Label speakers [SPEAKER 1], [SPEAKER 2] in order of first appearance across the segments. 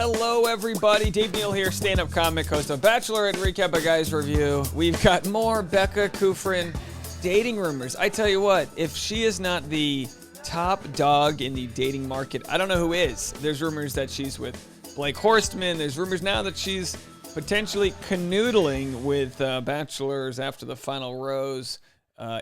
[SPEAKER 1] Hello, everybody. Dave Neal here, stand-up comic, host of Bachelorette Recap a Guy's Review. We've got more Becca Kufrin dating rumors. I tell you what, if she is not the top dog in the dating market, I don't know who is. There's rumors that she's with Blake Horstman. There's rumors now that she's potentially canoodling with Bachelors After the Final Rose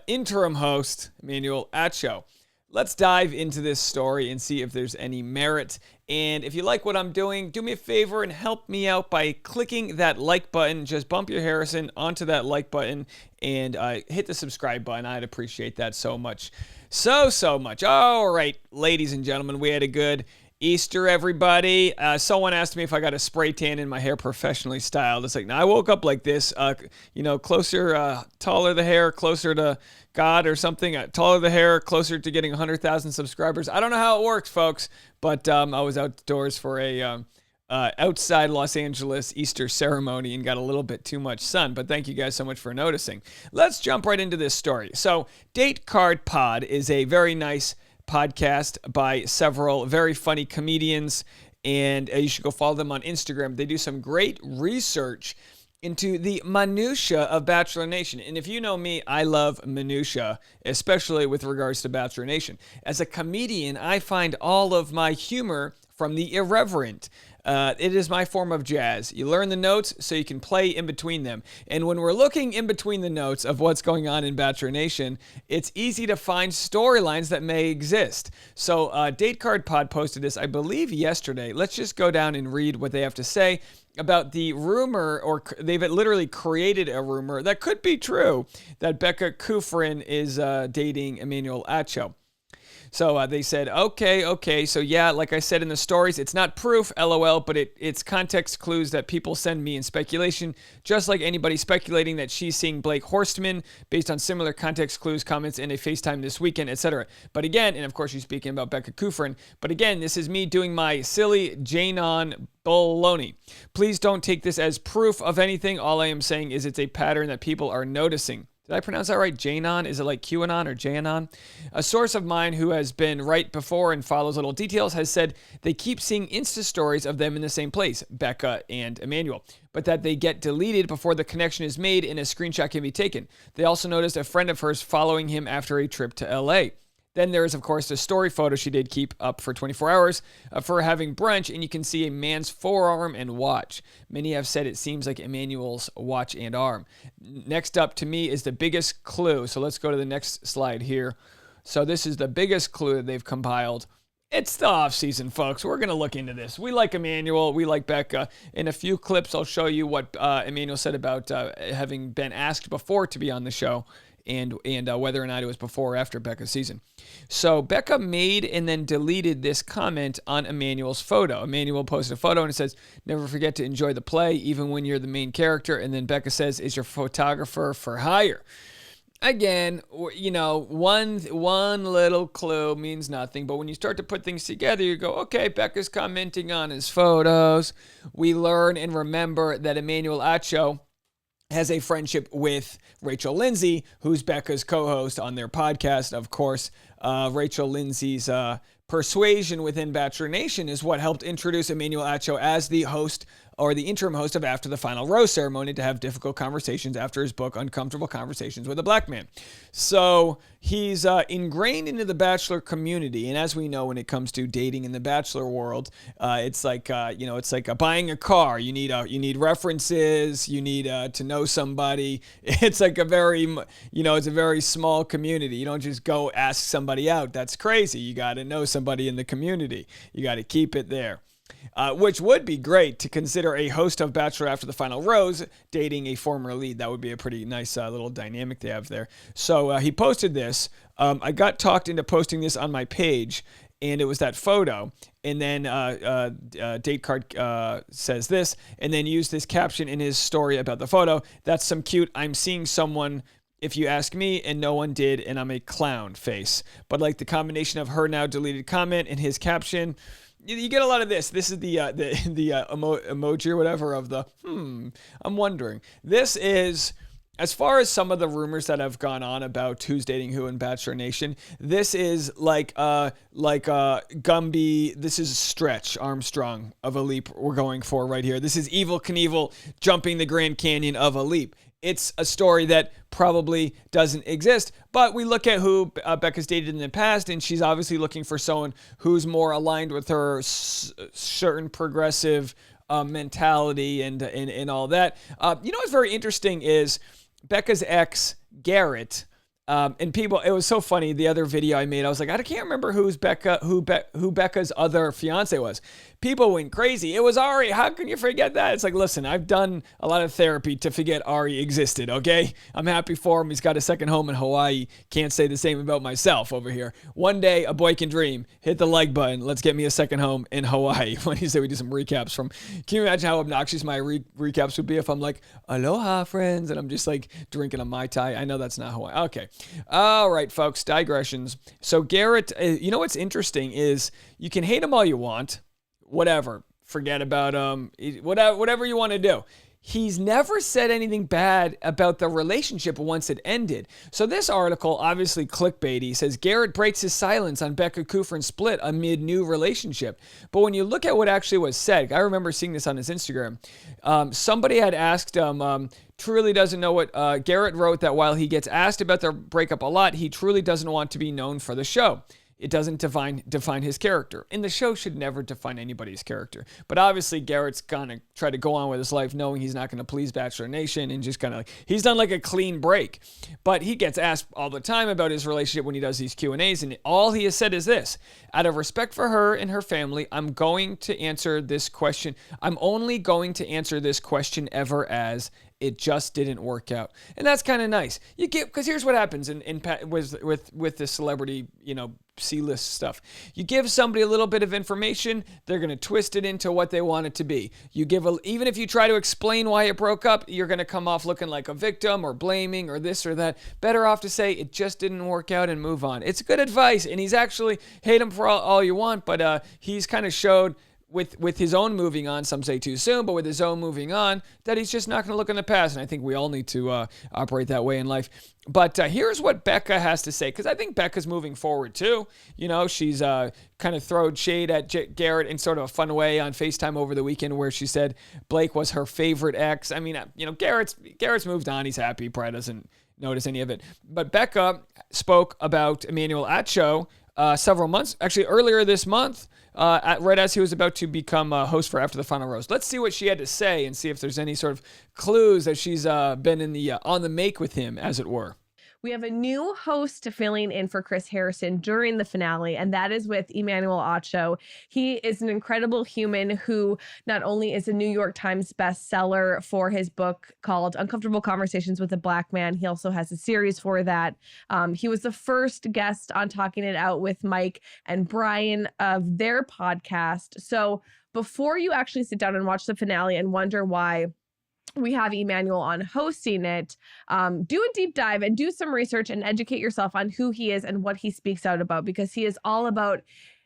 [SPEAKER 1] interim host, Emmanuel Acho. Let's dive into this story and see if there's any merit. And if you like what I'm doing, do me a favor and help me out by clicking that like button. Just bump your Harrison onto that like button and hit the subscribe button. I'd appreciate that so much. So much. All right, ladies and gentlemen, we had a good Easter, everybody. Someone asked me if I got a spray tan in my hair professionally styled. It's like, now I woke up like this, closer, taller the hair, closer to God or something, taller the hair, closer to getting 100,000 subscribers. I don't know how it works, folks, but I was outdoors for a outside Los Angeles Easter ceremony and got a little bit too much sun, but thank you guys so much for noticing. Let's jump right into this story. So, DateCardPod is a very nice podcast by several very funny comedians, and you should go follow them on Instagram. They do some great research into the minutia of Bachelor Nation. And if you know me, I love minutia, especially with regards to Bachelor Nation. As a comedian, I find all of my humor from the irreverent. It is my form of jazz. You learn the notes so you can play in between them. And when we're looking in between the notes of what's going on in Bachelor Nation, it's easy to find storylines that may exist. So DateCardPod posted this, I believe, yesterday. Let's just go down and read what they have to say about the rumor, or they've literally created a rumor that could be true, that Becca Kufrin is dating Emmanuel Acho. So they said, okay, so yeah, like I said in the stories, it's not proof, LOL, but it's context clues that people send me in speculation, just like anybody speculating that she's seeing Blake Horstman based on similar context clues, comments in a FaceTime this weekend, etc. But again, and of course she's speaking about Becca Kufrin, but again, this is me doing my silly Janon baloney. Please don't take this as proof of anything. All I am saying is it's a pattern that people are noticing. Did I pronounce that right? Janon? Is it like QAnon or Janon? A source of mine who has been right before and follows little details has said they keep seeing Insta stories of them in the same place, Becca and Emmanuel, but that they get deleted before the connection is made and a screenshot can be taken. They also noticed a friend of hers following him after a trip to LA. Then there is, of course, the story photo she did keep up for 24 hours of her having brunch, and you can see a man's forearm and watch. Many have said it seems like Emmanuel's watch and arm. Next up to me is the biggest clue. So let's go to the next slide here. So this is the biggest clue that they've compiled. It's the off season, folks. We're going to look into this. We like Emmanuel. We like Becca. In a few clips, I'll show you what Emmanuel said about having been asked before to be on the show, and whether or not it was before or after Becca's season. So Becca made and then deleted this comment on Emmanuel's photo. Emmanuel posted a photo and it says, "Never forget to enjoy the play, even when you're the main character." And then Becca says, "Is your photographer for hire?" Again, one little clue means nothing, but when you start to put things together, you go, okay, Becca's commenting on his photos. We learn and remember that Emmanuel Acho has a friendship with Rachel Lindsay, who's Becca's co-host on their podcast. Of course, Rachel Lindsay's persuasion within Bachelor Nation is what helped introduce Emmanuel Acho as the host, or the interim host, of After the Final Rose ceremony, to have difficult conversations after his book, Uncomfortable Conversations with a Black Man. So he's ingrained into the Bachelor community, and as we know, when it comes to dating in the Bachelor world, it's like buying a car. You need references. You need to know somebody. It's like it's a very small community. You don't just go ask somebody out. That's crazy. You got to know somebody in the community. You got to keep it there. Which would be great to consider a host of Bachelor After the Final Rose dating a former lead. That would be a pretty nice little dynamic they have there. So he posted this. I got talked into posting this on my page, and it was that photo. And then DateCard says this, and then used this caption in his story about the photo. "That's some cute, I'm seeing someone, if you ask me, and no one did, and I'm a clown" face. But like the combination of her now deleted comment and his caption, you get a lot of this. This is the emoji or whatever of the I'm wondering. This is as far as some of the rumors that have gone on about who's dating who in Bachelor Nation, this is like Gumby. This is Stretch Armstrong of a leap we're going for right here. This is Evel Knievel jumping the Grand Canyon of a leap. It's a story that probably doesn't exist, but we look at who Becca's dated in the past, and she's obviously looking for someone who's more aligned with her certain progressive mentality and all that. What's very interesting is Becca's ex, Garrett, and people, it was so funny. The other video I made, I was like, I can't remember who Becca's other fiance was. People went crazy. It was Ari. How can you forget that? It's like, listen, I've done a lot of therapy to forget Ari existed, okay? I'm happy for him. He's got a second home in Hawaii. Can't say the same about myself over here. One day, a boy can dream. Hit the like button. Let's get me a second home in Hawaii. When you say we do some recaps from, can you imagine how obnoxious my recaps would be if I'm like, aloha, friends, and I'm just like drinking a Mai Tai? I know that's not Hawaii. Okay. All right, folks, digressions. So Garrett, what's interesting is you can hate him all you want. Whatever. Forget about whatever you want to do. He's never said anything bad about the relationship once it ended. So this article, obviously clickbaity, says Garrett breaks his silence on Becca Kufrin split amid new relationship. But when you look at what actually was said, I remember seeing this on his Instagram. Somebody had asked him, truly doesn't know what Garrett wrote, that while he gets asked about their breakup a lot, he truly doesn't want to be known for the show. It doesn't define his character. And the show should never define anybody's character. But obviously, Garrett's going to try to go on with his life knowing he's not going to please Bachelor Nation and just kind of he's done like a clean break. But he gets asked all the time about his relationship when he does these Q&As. And all he has said is this: out of respect for her and her family, I'm going to answer this question. I'm only going to answer this question ever as it just didn't work out. And that's kind of nice. You get, because here's what happens with the celebrity, C-list stuff. You give somebody a little bit of information, they're going to twist it into what they want it to be. Even if you try to explain why it broke up, you're going to come off looking like a victim or blaming or this or that. Better off to say it just didn't work out and move on. It's good advice, and he's actually, hate him for all you want, but he's kind of showed with his own moving on, some say too soon, but with his own moving on, that he's just not going to look in the past. And I think we all need to operate that way in life. But here's what Becca has to say, because I think Becca's moving forward too. She's kind of thrown shade at Garrett in sort of a fun way on FaceTime over the weekend, where she said Blake was her favorite ex. I mean, Garrett's moved on. He's happy. He probably doesn't notice any of it. But Becca spoke about Emmanuel Acho several months, actually earlier this month, right as he was about to become a host for After the Final Rose. Let's see what she had to say and see if there's any sort of clues that she's been in the on the make with him, as it were.
[SPEAKER 2] We have a new host filling in for Chris Harrison during the finale, and that is with Emmanuel Acho. He is an incredible human who not only is a New York Times bestseller for his book called Uncomfortable Conversations with a Black Man, he also has a series for that. He was the first guest on Talking It Out with Mike and Brian of their podcast. So before you actually sit down and watch the finale and wonder why we have Emmanuel on hosting it, do a deep dive and do some research and educate yourself on who he is and what he speaks out about, because he is all about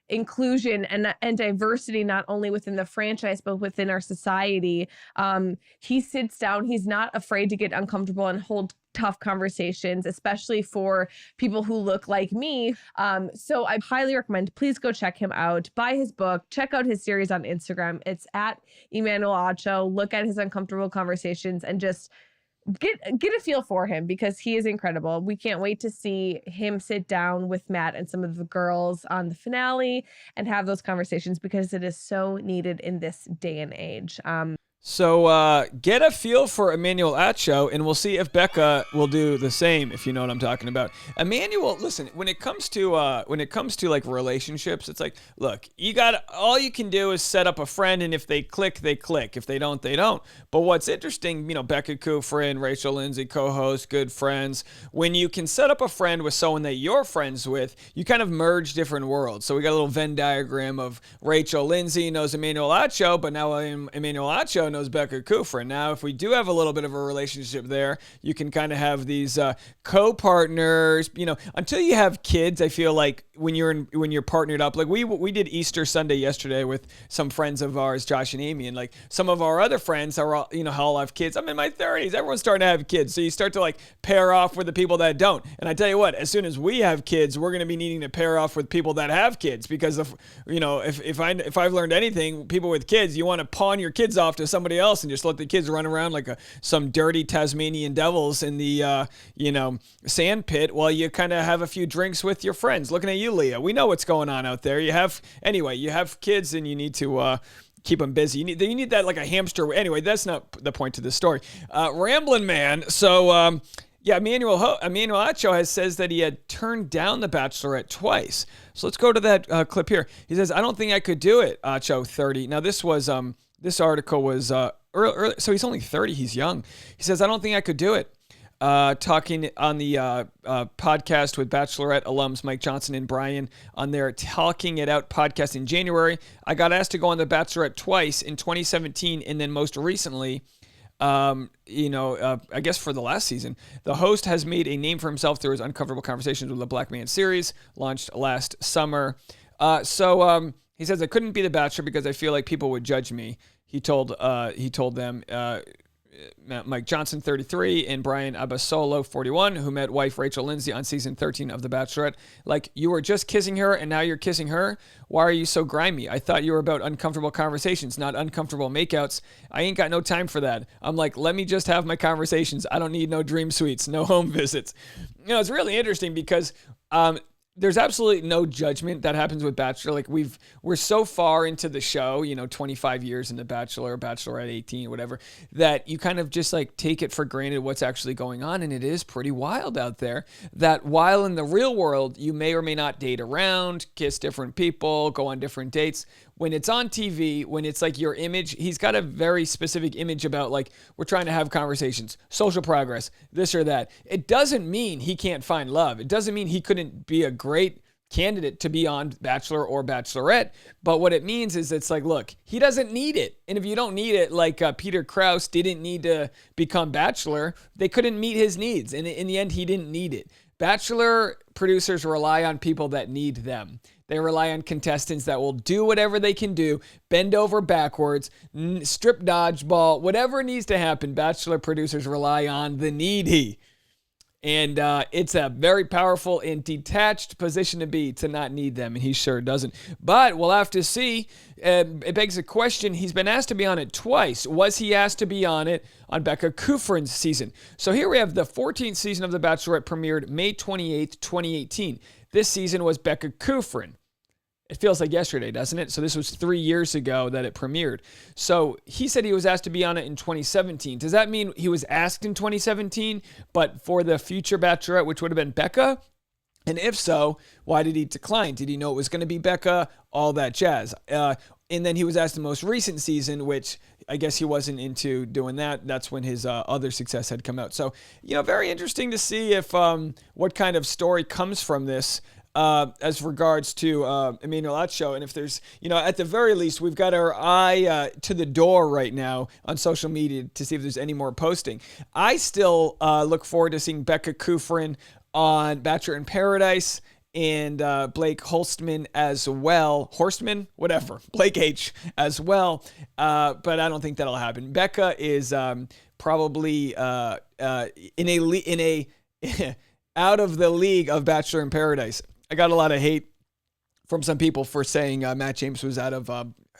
[SPEAKER 2] inclusion and diversity, not only within the franchise, but within our society. He sits down. He's not afraid to get uncomfortable and hold tough conversations, especially for people who look like me. So I highly recommend, please go check him out, buy his book, check out his series on Instagram. It's at Emmanuel Acho. Look at his uncomfortable conversations and just get a feel for him, because he is incredible. We can't wait to see him sit down with Matt and some of the girls on the finale and have those conversations, because it is so needed in this day and age.
[SPEAKER 1] So get a feel for Emmanuel Acho, and we'll see if Becca will do the same, if you know what I'm talking about. Emmanuel, listen, when it comes to like relationships, it's like, look, all you can do is set up a friend, and if they click, they click. If they don't, they don't. But what's interesting, Becca Kufrin, Rachel Lindsay, co-host, good friends. When you can set up a friend with someone that you're friends with, you kind of merge different worlds. So we got a little Venn diagram of Rachel Lindsay knows Emmanuel Acho, but now Emmanuel Acho Acho knows Becca Kufrin. Now, if we do have a little bit of a relationship there, you can kind of have these co-partners. Until you have kids, I feel like when you're partnered up, like we did Easter Sunday yesterday with some friends of ours, Josh and Amy, and like some of our other friends are all have kids. I'm in my 30s. Everyone's starting to have kids, so you start to like pair off with the people that don't. And I tell you what, as soon as we have kids, we're going to be needing to pair off with people that have kids, because if I've learned anything, people with kids, you want to pawn your kids off to somebody else and just let the kids run around like some dirty Tasmanian devils in the sand pit while you kind of have a few drinks with your friends. Looking at you, Leah. We know what's going on out there. You have kids and you need to keep them busy. You need that like a hamster. Anyway, that's not the point to this story. Rambling man. So Emmanuel Acho says that he had turned down the Bachelorette twice. So let's go to that clip here. He says, "I don't think I could do it." Acho, 30. Now this was this article was early, so he's only 30. He's young. He says, "I don't think I could do it." Talking on the podcast with Bachelorette alums Mike Johnson and Brian on their Talking It Out podcast in January. "I got asked to go on the Bachelorette twice in 2017, and then most recently, I guess for the last season. The host has made a name for himself through his Uncomfortable Conversations with the Black Man series, launched last summer. He says, "I couldn't be the Bachelor because I feel like people would judge me." He told them. Mike Johnson, 33, and Brian Abasolo, 41, who met wife Rachel Lindsay on season 13 of The Bachelorette. "Like, you were just kissing her and now you're kissing her? Why are you so grimy? I thought you were about uncomfortable conversations, not uncomfortable makeouts. I ain't got no time for that." I'm like, let me just have my conversations. I don't need no dream suites, no home visits. It's really interesting because there's absolutely no judgment that happens with Bachelor. Like we're so far into the show, 25 years into Bachelor, Bachelorette 18, whatever, that you kind of just like take it for granted what's actually going on. And it is pretty wild out there that while in the real world, you may or may not date around, kiss different people, go on different dates. When it's on TV, when it's like your image, he's got a very specific image about like, we're trying to have conversations, social progress, this or that. It doesn't mean he can't find love. It doesn't mean he couldn't be a great candidate to be on Bachelor or Bachelorette. But what it means is it's like, look, he doesn't need it. And if you don't need it, like Peter Krause didn't need to become Bachelor, they couldn't meet his needs. And in the end, he didn't need it. Bachelor producers rely on people that need them. They rely on contestants that will do whatever they can do, bend over backwards, strip dodgeball, whatever needs to happen. Bachelor producers rely on the needy. And it's a very powerful and detached position to be, to not need them, and he sure doesn't. But we'll have to see. It begs a question. He's been asked to be on it twice. Was he asked to be on it on Becca Kufrin's season? So here we have the 14th season of The Bachelorette premiered May 28th, 2018. This season was Becca Kufrin. It feels like yesterday, doesn't it? So this was 3 years ago that it premiered. So he said he was asked to be on it in 2017. Does that mean he was asked in 2017, but for the future Bachelorette, which would have been Becca? And if so, why did he decline? Did he know it was going to be Becca? All that jazz. And then he was asked the most recent season, which I guess he wasn't into doing that. That's when his other success had come out. So, very interesting to see if what kind of story comes from this. As regards to Emmanuel Acho, and if there's, at the very least, we've got our eye to the door right now on social media to see if there's any more posting. I still look forward to seeing Becca Kufrin on Bachelor in Paradise and Blake Holstman as well. Horstman? Whatever. Blake H. as well. But I don't think that'll happen. Becca is probably in a out of the league of Bachelor in Paradise. I got a lot of hate from some people for saying Matt James was out of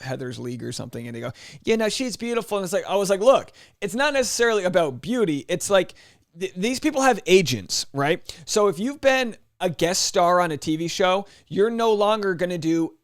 [SPEAKER 1] Heather's league or something. And they go, yeah, no, she's beautiful. And it's like, I was like, look, it's not necessarily about beauty. It's like these people have agents, right? So if you've been a guest star on a TV show, you're no longer going to do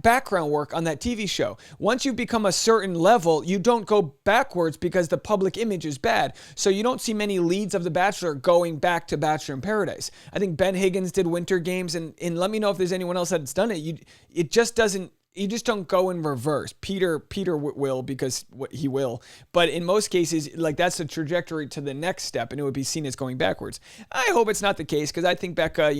[SPEAKER 1] background work on that TV show. Once you become a certain level, you don't go backwards because the public image is bad. So you don't see many leads of The Bachelor going back to Bachelor in Paradise. I think Ben Higgins did Winter Games, and let me know if there's anyone else that's done it. It just doesn't you just don't go in reverse. Peter will, because he will. But in most cases, like, that's the trajectory to the next step, and it would be seen as going backwards. I hope it's not the case, because I think Becca,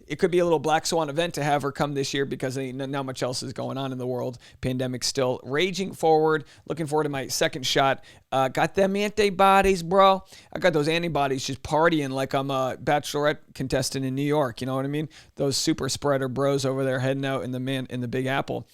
[SPEAKER 1] it could be a little black swan event to have her come this year, because not much else is going on in the world. Pandemic still raging forward. Looking forward to my second shot. Got them antibodies, bro. I got those antibodies just partying like I'm a Bachelorette contestant in New York. You know what I mean? Those super spreader bros over there heading out in the Big Apple.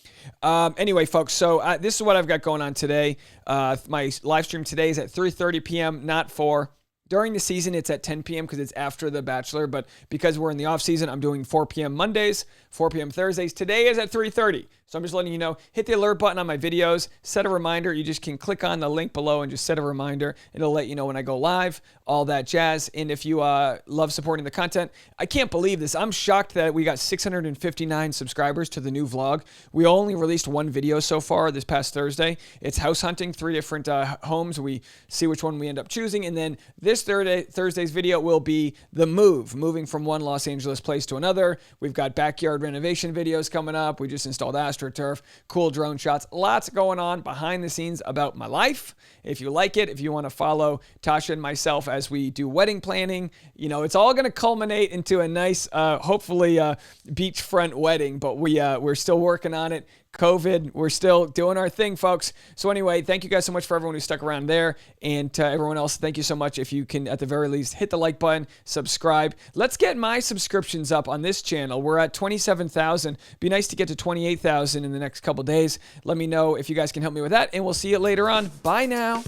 [SPEAKER 1] Anyway, folks, so this is what I've got going on today. My live stream today is at 3:30 p.m., not 4. During the season, it's at 10 p.m. because it's after The Bachelor, but because we're in the off season, I'm doing 4 p.m. Mondays, 4 p.m. Thursdays. Today is at 3:30. So I'm just letting you know, hit the alert button on my videos, set a reminder. You just can click on the link below and just set a reminder. It'll let you know when I go live, all that jazz. And if you love supporting the content, I can't believe this. I'm shocked that we got 659 subscribers to the new vlog. We only released one video so far this past Thursday. It's house hunting, 3 different homes. We see which one we end up choosing. And then this Thursday's video will be the moving from one Los Angeles place to another. We've got backyard renovation videos coming up. We just installed AstroTurf, cool drone shots, lots going on behind the scenes about my life. If you like it, if you want to follow Tasha and myself as we do wedding planning, it's all going to culminate into a nice, hopefully beachfront wedding, but we're still working on it. COVID, we're still doing our thing, folks. So anyway, thank you guys so much for everyone who stuck around there. And to everyone else, thank you so much. If you can, at the very least, hit the like button, subscribe. Let's get my subscriptions up on this channel. We're at 27,000. Be nice to get to 28,000 in the next couple days. Let me know if you guys can help me with that, and we'll see you later on. Bye now.